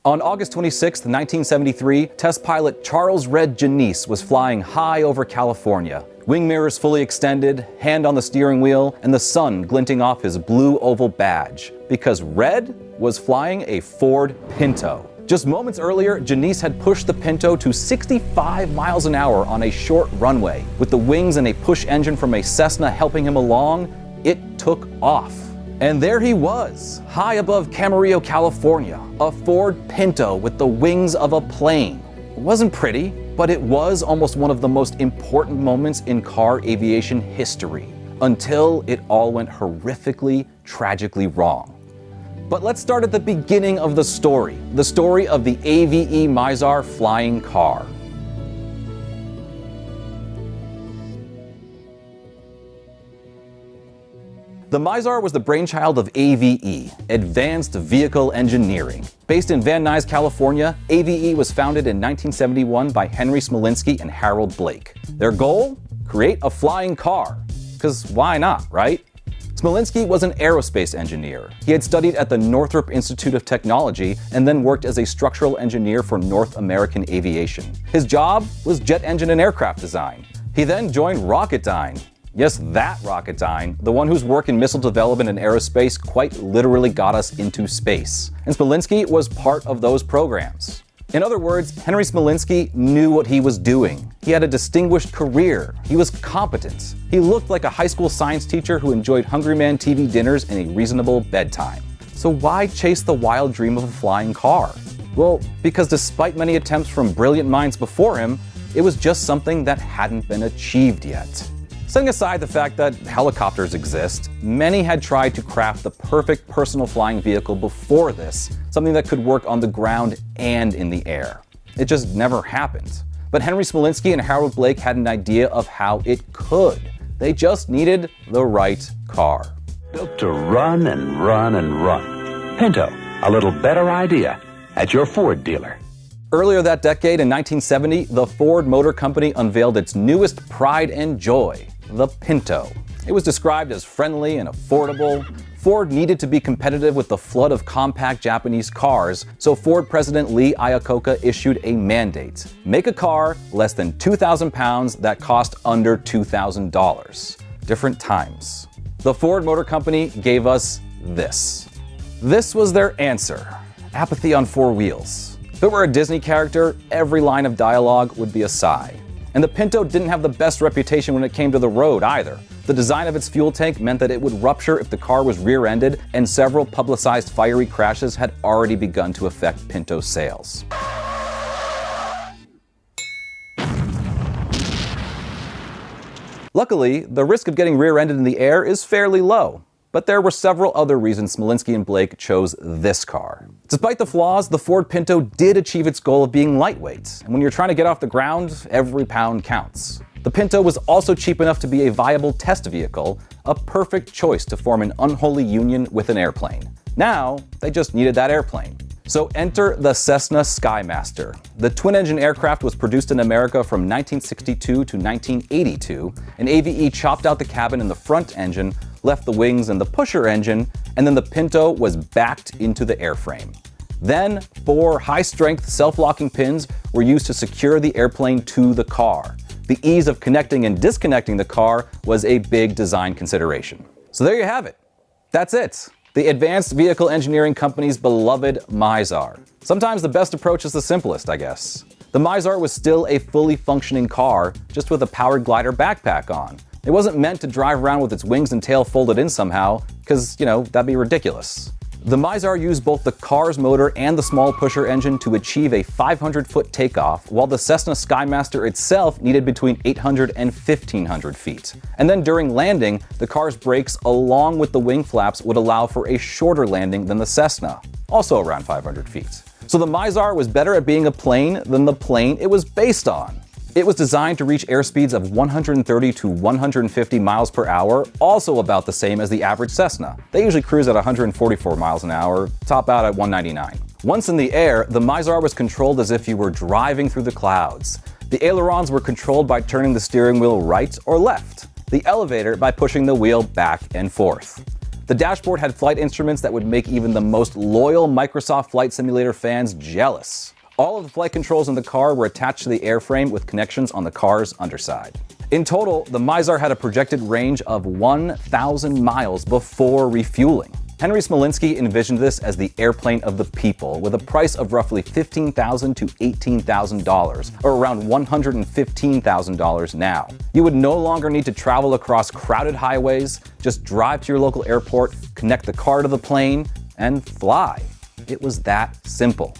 On August 26, 1973, test pilot Charles Red Genese was flying high over California. Wing mirrors fully extended, hand on the steering wheel, and the sun glinting off his blue oval badge. Because Red was flying a Ford Pinto. Just moments earlier, Genese had pushed the Pinto to 65 miles an hour on a short runway. With the wings and a push engine from a Cessna helping him along, it took off. And there he was, high above Camarillo, California, a Ford Pinto with the wings of a plane. It wasn't pretty, but it was almost one of the most important moments in car aviation history, until it all went horrifically, tragically wrong. But let's start at the beginning of the story of the AVE Mizar flying car. The Mizar was the brainchild of AVE, Advanced Vehicle Engineering. Based in Van Nuys, California, AVE was founded in 1971 by Henry Smolinski and Harold Blake. Their goal? Create a flying car. 'Cause why not, right? Smolinski was an aerospace engineer. He had studied at the Northrop Institute of Technology and then worked as a structural engineer for North American Aviation. His job was jet engine and aircraft design. He then joined Rocketdyne. Yes, that Rocketdyne, the one whose work in missile development and aerospace quite literally got us into space. And Smolinski was part of those programs. In other words, Henry Smolinski knew what he was doing. He had a distinguished career. He was competent. He looked like a high school science teacher who enjoyed Hungry Man TV dinners and a reasonable bedtime. So why chase the wild dream of a flying car? Well, because despite many attempts from brilliant minds before him, it was just something that hadn't been achieved yet. Setting aside the fact that helicopters exist, many had tried to craft the perfect personal flying vehicle before this, something that could work on the ground and in the air. It just never happened. But Henry Smolinski and Harold Blake had an idea of how it could. They just needed the right car. Built to run and run and run. Pinto, a little better idea at your Ford dealer. Earlier that decade, in 1970, the Ford Motor Company unveiled its newest pride and joy, the Pinto. It was described as friendly and affordable. Ford needed to be competitive with the flood of compact Japanese cars, so Ford President Lee Iacocca issued a mandate. Make a car less than 2,000 pounds that cost under $2,000. Different times. The Ford Motor Company gave us this. This was their answer. Apathy on four wheels. If it were a Disney character, every line of dialogue would be a sigh. And the Pinto didn't have the best reputation when it came to the road either. The design of its fuel tank meant that it would rupture if the car was rear-ended, and several publicized fiery crashes had already begun to affect Pinto sales. Luckily, the risk of getting rear-ended in the air is fairly low. But there were several other reasons Smolinski and Blake chose this car. Despite the flaws, the Ford Pinto did achieve its goal of being lightweight, and when you're trying to get off the ground, every pound counts. The Pinto was also cheap enough to be a viable test vehicle, a perfect choice to form an unholy union with an airplane. Now, they just needed that airplane. So enter the Cessna Skymaster. The twin-engine aircraft was produced in America from 1962 to 1982, and AVE chopped out the cabin and the front engine, left the wings and the pusher engine, and then the Pinto was backed into the airframe. Then, 4 high-strength self-locking pins were used to secure the airplane to the car. The ease of connecting and disconnecting the car was a big design consideration. So there you have it. That's it. The Advanced Vehicle Engineering Company's beloved Mizar. Sometimes the best approach is the simplest, I guess. The Mizar was still a fully functioning car, just with a powered glider backpack on. It wasn't meant to drive around with its wings and tail folded in somehow, because, that'd be ridiculous. The Mizar used both the car's motor and the small pusher engine to achieve a 500-foot takeoff, while the Cessna Skymaster itself needed between 800 and 1,500 feet. And then during landing, the car's brakes along with the wing flaps would allow for a shorter landing than the Cessna, also around 500 feet. So the Mizar was better at being a plane than the plane it was based on. It was designed to reach airspeeds of 130 to 150 miles per hour, also about the same as the average Cessna. They usually cruise at 144 miles an hour, top out at 199. Once in the air, the Mizar was controlled as if you were driving through the clouds. The ailerons were controlled by turning the steering wheel right or left. The elevator by pushing the wheel back and forth. The dashboard had flight instruments that would make even the most loyal Microsoft Flight Simulator fans jealous. All of the flight controls in the car were attached to the airframe with connections on the car's underside. In total, the Mizar had a projected range of 1,000 miles before refueling. Henry Smolinski envisioned this as the airplane of the people, with a price of roughly $15,000 to $18,000, or around $115,000 now. You would no longer need to travel across crowded highways, just drive to your local airport, connect the car to the plane, and fly. It was that simple.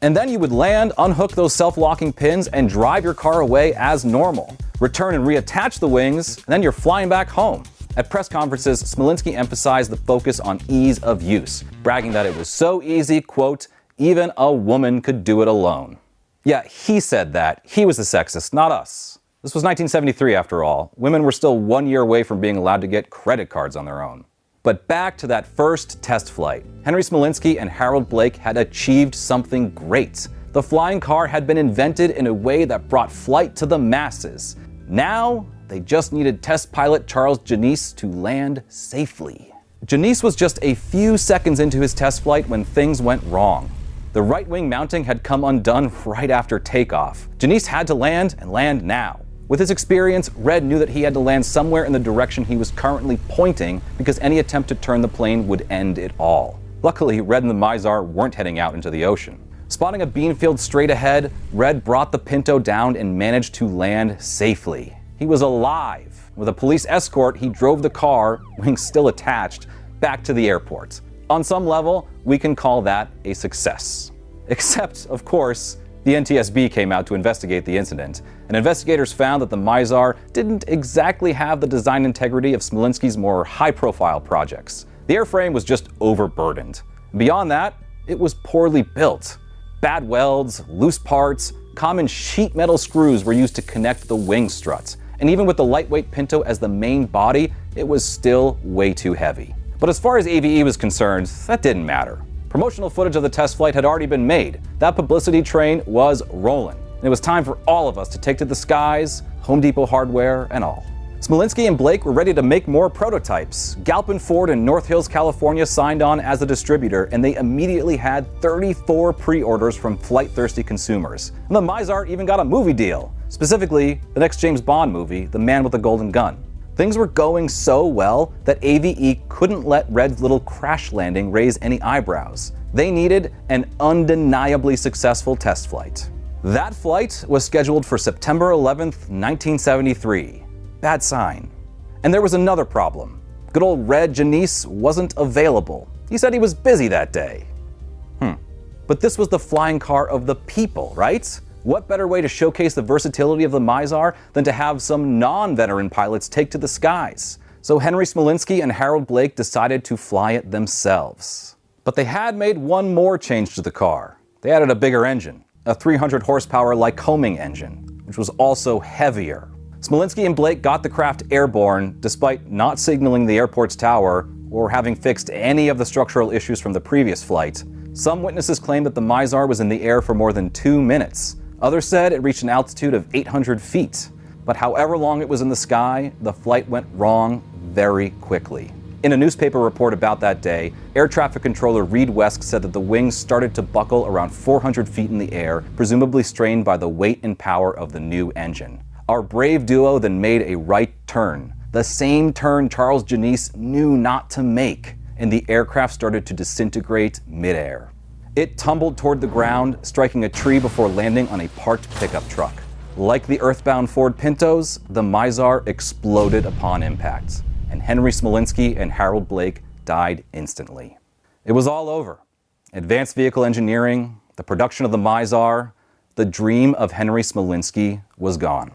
And then you would land, unhook those self-locking pins, and drive your car away as normal. Return and reattach the wings, and then you're flying back home. At press conferences, Smolinski emphasized the focus on ease of use, bragging that it was so easy, quote, even a woman could do it alone. Yeah, he said that. He was the sexist, not us. This was 1973 after all. Women were still 1 year away from being allowed to get credit cards on their own. But back to that first test flight. Henry Smolinski and Harold Blake had achieved something great. The flying car had been invented in a way that brought flight to the masses. Now, they just needed test pilot Charles Jeanisse to land safely. Jeanisse was just a few seconds into his test flight when things went wrong. The right wing mounting had come undone right after takeoff. Jeanisse had to land, and land now. With his experience, Red knew that he had to land somewhere in the direction he was currently pointing, because any attempt to turn the plane would end it all. Luckily, Red and the Mizar weren't heading out into the ocean. Spotting a bean field straight ahead, Red brought the Pinto down and managed to land safely. He was alive. With a police escort, he drove the car, wings still attached, back to the airport. On some level, we can call that a success. Except, of course, the NTSB came out to investigate the incident, and investigators found that the Mizar didn't exactly have the design integrity of Smolinski's more high-profile projects. The airframe was just overburdened. Beyond that, it was poorly built. Bad welds, loose parts, common sheet metal screws were used to connect the wing struts. And even with the lightweight Pinto as the main body, it was still way too heavy. But as far as AVE was concerned, that didn't matter. Promotional footage of the test flight had already been made. That publicity train was rolling. And it was time for all of us to take to the skies, Home Depot hardware, and all. Smolinski and Blake were ready to make more prototypes. Galpin Ford in North Hills, California signed on as a distributor, and they immediately had 34 pre-orders from flight-thirsty consumers. And the Mizar even got a movie deal. Specifically, the next James Bond movie, The Man with the Golden Gun. Things were going so well that AVE couldn't let Red's little crash landing raise any eyebrows. They needed an undeniably successful test flight. That flight was scheduled for September 11th, 1973. Bad sign. And there was another problem. Good old Red Jeanisse wasn't available. He said he was busy that day. But this was the flying car of the people, right? What better way to showcase the versatility of the Mizar than to have some non-veteran pilots take to the skies? So Henry Smolinski and Harold Blake decided to fly it themselves. But they had made one more change to the car. They added a bigger engine, a 300 horsepower Lycoming engine, which was also heavier. Smolinski and Blake got the craft airborne despite not signaling the airport's tower or having fixed any of the structural issues from the previous flight. Some witnesses claimed that the Mizar was in the air for more than 2 minutes. Others said it reached an altitude of 800 feet. But however long it was in the sky, the flight went wrong very quickly. In a newspaper report about that day, air traffic controller Reed West said that the wings started to buckle around 400 feet in the air, presumably strained by the weight and power of the new engine. Our brave duo then made a right turn, the same turn Charles Jeanisse knew not to make, and the aircraft started to disintegrate midair. It tumbled toward the ground, striking a tree before landing on a parked pickup truck. Like the earthbound Ford Pintos, the Mizar exploded upon impact, and Henry Smolinski and Harold Blake died instantly. It was all over. Advanced vehicle engineering, the production of the Mizar, the dream of Henry Smolinski was gone.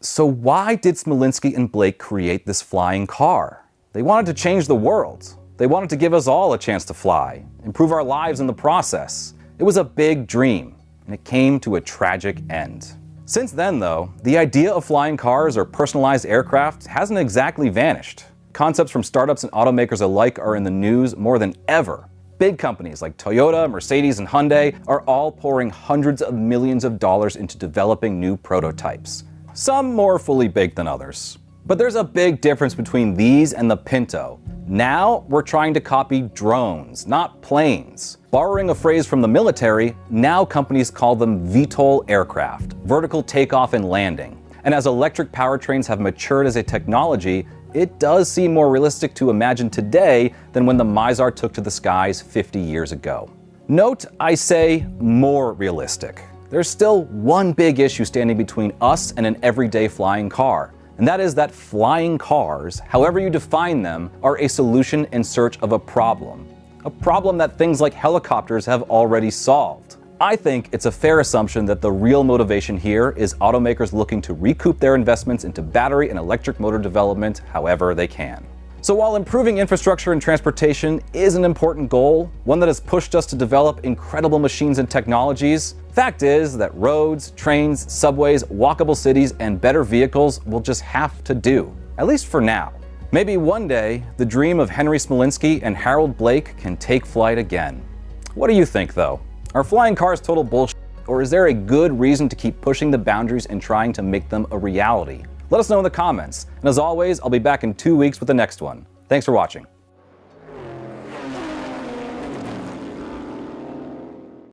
So why did Smolinski and Blake create this flying car? They wanted to change the world. They wanted to give us all a chance to fly, improve our lives in the process. It was a big dream, and it came to a tragic end. Since then, though, the idea of flying cars or personalized aircraft hasn't exactly vanished. Concepts from startups and automakers alike are in the news more than ever. Big companies like Toyota, Mercedes, and Hyundai are all pouring hundreds of millions of dollars into developing new prototypes. Some more fully baked than others. But there's a big difference between these and the Pinto. Now we're trying to copy drones, not planes. Borrowing a phrase from the military, now companies call them VTOL aircraft, vertical takeoff and landing. And as electric powertrains have matured as a technology, it does seem more realistic to imagine today than when the Mizar took to the skies 50 years ago. Note I say more realistic. There's still one big issue standing between us and an everyday flying car. And that is that flying cars, however you define them, are a solution in search of a problem. A problem that things like helicopters have already solved. I think it's a fair assumption that the real motivation here is automakers looking to recoup their investments into battery and electric motor development however they can. So while improving infrastructure and transportation is an important goal, one that has pushed us to develop incredible machines and technologies, fact is that roads, trains, subways, walkable cities, and better vehicles will just have to do, at least for now. Maybe one day, the dream of Henry Smolinski and Harold Blake can take flight again. What do you think, though? Are flying cars total bullshit, or is there a good reason to keep pushing the boundaries and trying to make them a reality? Let us know in the comments. And as always, I'll be back in 2 weeks with the next one. Thanks for watching.